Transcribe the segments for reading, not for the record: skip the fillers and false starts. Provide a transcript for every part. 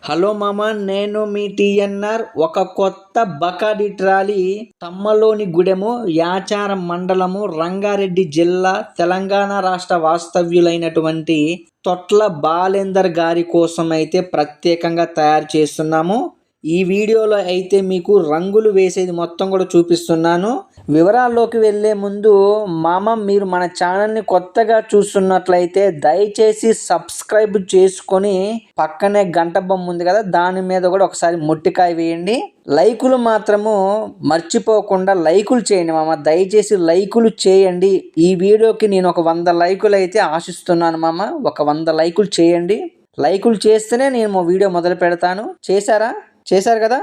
Hello మామ, నేను మీ TNR. ఒక కొత్త బకాడి ట్రాలీ తమ్మలోని గూడెము, యాచారం మండలము, రంగారెడ్డి జిల్లా, తెలంగాణ రాష్ట్ర వాస్తవ్యులైనటువంటి తొట్ల బాలేందర్ గారి కోసం అయితే ప్రత్యేకంగా తయారు చేస్తున్నాము. ఈ వీడియోలో అయితే మీకు రంగులు వేసేది మొత్తం కూడా చూపిస్తున్నాను. వివరాల్లోకి వెళ్ళే ముందు మామ, మీరు మన ఛానల్ని కొత్తగా చూస్తున్నట్లయితే దయచేసి సబ్స్క్రైబ్ చేసుకొని పక్కనే గంట బొమ్మ ఉంది కదా, దాని మీద కూడా ఒకసారి మొట్టికాయ వేయండి. లైకులు మాత్రము మర్చిపోకుండా లైకులు చేయండి మామ, దయచేసి లైకులు చేయండి. ఈ వీడియోకి నేను ఒక 100 లైకులు అయితే ఆశిస్తున్నాను మామ. ఒక 100 లైకులు చేయండి. లైకులు చేస్తేనే నేను వీడియో మొదలు పెడతాను. చేశారు కదా,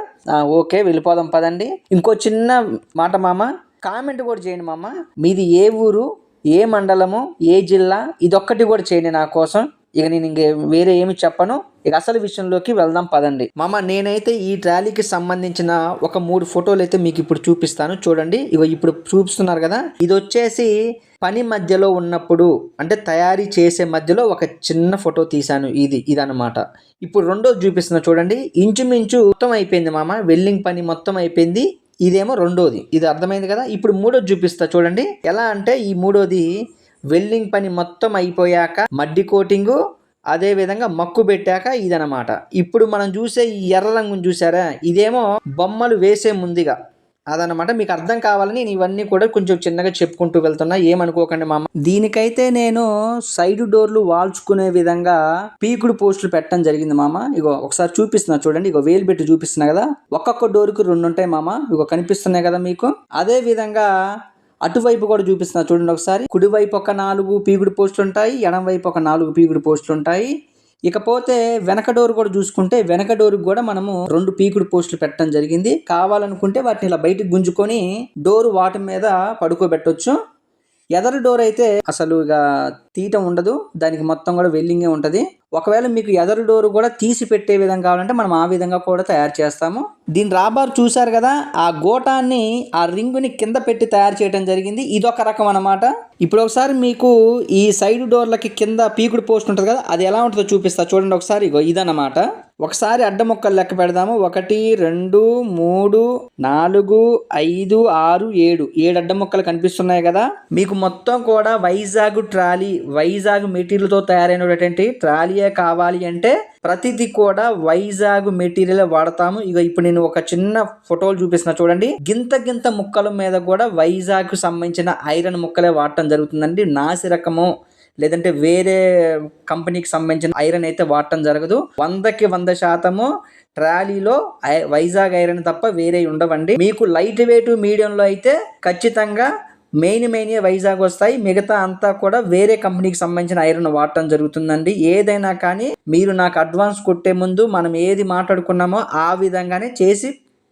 ఓకే, వెళ్ళిపోదాం పదండి. ఇంకో చిన్న మాట మామ, కామెంట్ కూడా చేయండి మామ. మీది ఏ ఊరు, ఏ మండలము, ఏ జిల్లా, ఇదొక్కటి కూడా చేయండి నా కోసం. ఇక నేను ఇంక వేరే ఏమి చెప్పను. ఇక అసలు విషయంలోకి వెళ్దాం పదండి మామ. నేనైతే ఈ ట్రాలీకి సంబంధించిన ఒక 3 ఫోటోలు అయితే మీకు ఇప్పుడు చూపిస్తాను, చూడండి. ఇగో ఇప్పుడు చూపిస్తున్నారు కదా, ఇది వచ్చేసి పని మధ్యలో ఉన్నప్పుడు, అంటే తయారీ చేసే మధ్యలో ఒక చిన్న ఫోటో తీశాను. ఇదన్నమాట. ఇప్పుడు రెండోది చూపిస్తున్నా చూడండి. ఇంచుమించు మొత్తం అయిపోయింది మామ, వెల్డింగ్ పని మొత్తం అయిపోయింది. ఇదేమో రెండోది. ఇది అర్థమైంది కదా. ఇప్పుడు మూడోది చూపిస్తా చూడండి. ఎలా అంటే ఈ మూడోది వెల్డింగ్ పని మొత్తం అయిపోయాక మడ్డి కోటింగు, అదే విధంగా మక్కు పెట్టాక ఇదనమాట. ఇప్పుడు మనం చూసే ఈ ఎర్ర రంగును చూసారా, ఇదేమో బొమ్మలు వేసే ముందుగా అదనమాట. మీకు అర్థం కావాలని నేను ఇవన్నీ కూడా కొంచెం చిన్నగా చెప్పుకుంటూ వెళ్తున్నా, ఏమనుకోకండి మామ. దీనికైతే నేను సైడ్ డోర్లు వాల్చుకునే విధంగా పీకుడు పోస్టులు పెట్టడం జరిగింది మామ. ఇగో ఒకసారి చూపిస్తున్నా చూడండి. ఇగో వేలు పెట్టి చూపిస్తున్నా కదా, ఒక్కొక్క డోర్కి 2 ఉంటాయి మామ. ఇగో కనిపిస్తున్నాయి కదా మీకు. అదే విధంగా అటువైపు కూడా చూపిస్తున్నా చూడండి ఒకసారి. కుడివైపు ఒక 4 పీకుడు పోస్టులు ఉంటాయి, ఎడం వైపు ఒక 4 పీకుడు పోస్టులు ఉంటాయి. ఇకపోతే వెనక డోర్ కూడా చూసుకుంటే, వెనక డోర్కి కూడా మనము 2 పీకుడు పోస్టులు పెట్టడం జరిగింది. కావాలనుకుంటే వాటిని ఇలా బయటకు గుంజుకొని డోర్ వాటి మీద పడుకోబెట్టొచ్చు. ఎదరు డోర్ అయితే అసలు ఇక తీయటం ఉండదు, దానికి మొత్తం కూడా వెల్డింగే ఉంటుంది. ఒకవేళ మీకు ఎదరు డోర్ కూడా తీసి పెట్టే విధంగా కావాలంటే మనం ఆ విధంగా కూడా తయారు చేస్తాము. దీని రాబార్ చూసారు కదా, ఆ గోటాన్ని, ఆ రింగుని కింద పెట్టి తయారు చేయడం జరిగింది. ఇదొక రకం అన్నమాట. ఇప్పుడు ఒకసారి మీకు ఈ సైడ్ డోర్లకి కింద పీకుడు పోస్ట్ ఉంటుంది కదా, అది ఎలా ఉంటుందో చూపిస్తా చూడండి ఒకసారి. ఇగో ఇదన్నమాట. ఒకసారి అడ్డ మొక్కలు లెక్క పెడదాము. 1 2 3 4 5 6 7 అడ్డ మొక్కలు కనిపిస్తున్నాయి కదా. మీకు మొత్తం కూడా వైజాగ్ ట్రాలీ, వైజాగ్ మెటీరియల్తో తయారైనటువంటి ట్రాలీయే కావాలి అంటే ప్రతిదీ కూడా వైజాగ్ మెటీరియల్ వాడతాము. ఇక ఇప్పుడు నేను ఒక చిన్న ఫోటోలు చూపిస్తున్నా చూడండి. గింత ముక్కల మీద కూడా వైజాగ్ సంబంధించిన ఐరన్ ముక్కలే వాడటం జరుగుతుందండి. నాసి రకము లేదంటే వేరే కంపెనీకి సంబంధించిన ఐరన్ అయితే వాడటం జరగదు. 100కి 100% ట్రాలీలో వైజాగ్ ఐరన్ తప్ప వేరే ఉండవండి. మీకు లైట్ వెయిట్ మీడియంలో అయితే ఖచ్చితంగా మెయిన్ వైజాగ్ వస్తాయి. మిగతా అంతా కూడా వేరే కంపెనీకి సంబంధించిన ఐరన్ వాడటం జరుగుతుందండి. ఏదైనా కానీ మీరు నాకు అడ్వాన్స్ కొట్టే ముందు మనం ఏది మాట్లాడుకున్నామో ఆ విధంగానే చేసి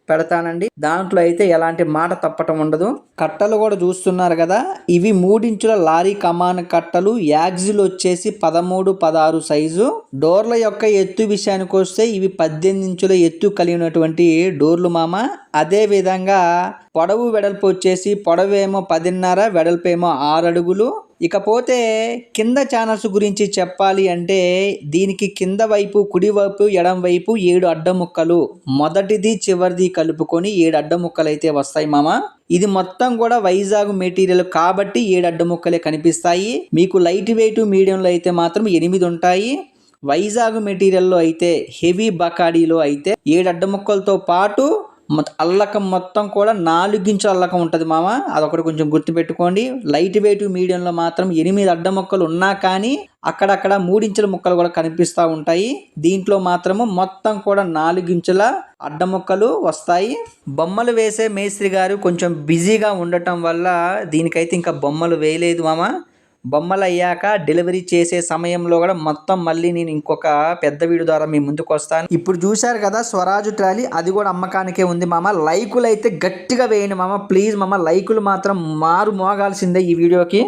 పెడతానండి. దాంట్లో అయితే ఎలాంటి మాట తప్పటం ఉండదు. కట్టలు కూడా చూస్తున్నారు కదా, ఇవి 3 ఇంచుల లారీ కమాన్ కట్టలు. యాక్సిల్ వచ్చేసి 13, 16 సైజు. డోర్ల యొక్క ఎత్తు విషయానికి వస్తే ఇవి 18 ఇంచుల ఎత్తు కలిగినటువంటి డోర్లు మామ. అదే విధంగా పొడవు వెడల్పు వచ్చేసి, పొడవేమో 10.5, వెడల్పేమో 6 అడుగులు. ఇకపోతే కింద ఛానల్స్ గురించి చెప్పాలి అంటే దీనికి కింద వైపు, కుడివైపు, ఎడం వైపు 7 అడ్డ ముక్కలు, మొదటిది చివరిది కలుపుకొని 7 అడ్డ ముక్కలు అయితే వస్తాయి మామ. ఇది మొత్తం కూడా వైజాగ్ మెటీరియల్ కాబట్టి 7 అడ్డ ముక్కలే కనిపిస్తాయి. మీకు లైట్ వెయిట్ మీడియంలో అయితే మాత్రం 8 ఉంటాయి. వైజాగ్ మెటీరియల్లో అయితే, హెవీ బకాడీలో అయితే 7 అడ్డ ముక్కలతో పాటు అల్లకం మొత్తం కూడా 4 ఇంచుల అల్లకం ఉంటుంది మామ. అదొకటి కొంచెం గుర్తుపెట్టుకోండి. లైట్ వెయిట్ మీడియంలో మాత్రం 8 అడ్డ ముక్కలు ఉన్నా కానీ అక్కడక్కడ 3 ఇంచుల ముక్కలు కూడా కనిపిస్తూ ఉంటాయి. దీంట్లో మాత్రము మొత్తం కూడా 4 ఇంచుల అడ్డ ముక్కలు వస్తాయి. బొమ్మలు వేసే మేస్త్రి గారు కొంచెం బిజీగా ఉండటం వల్ల దీనికైతే ఇంకా బొమ్మలు వేయలేదు మామ. బొమ్మలు అయ్యాక డెలివరీ చేసే సమయంలో కూడా మొత్తం మళ్ళీ నేను ఇంకొక పెద్ద వీడియో ద్వారా మీ ముందుకు వస్తాను. ఇప్పుడు చూశారు కదా స్వరాజు ట్రాలీ, అది కూడా అమ్మకానికే ఉంది మామ. లైకులు అయితే గట్టిగా వేయండి మామ, ప్లీజ్ మామ. లైకులు మాత్రం మోగాల్సిందే ఈ వీడియోకి.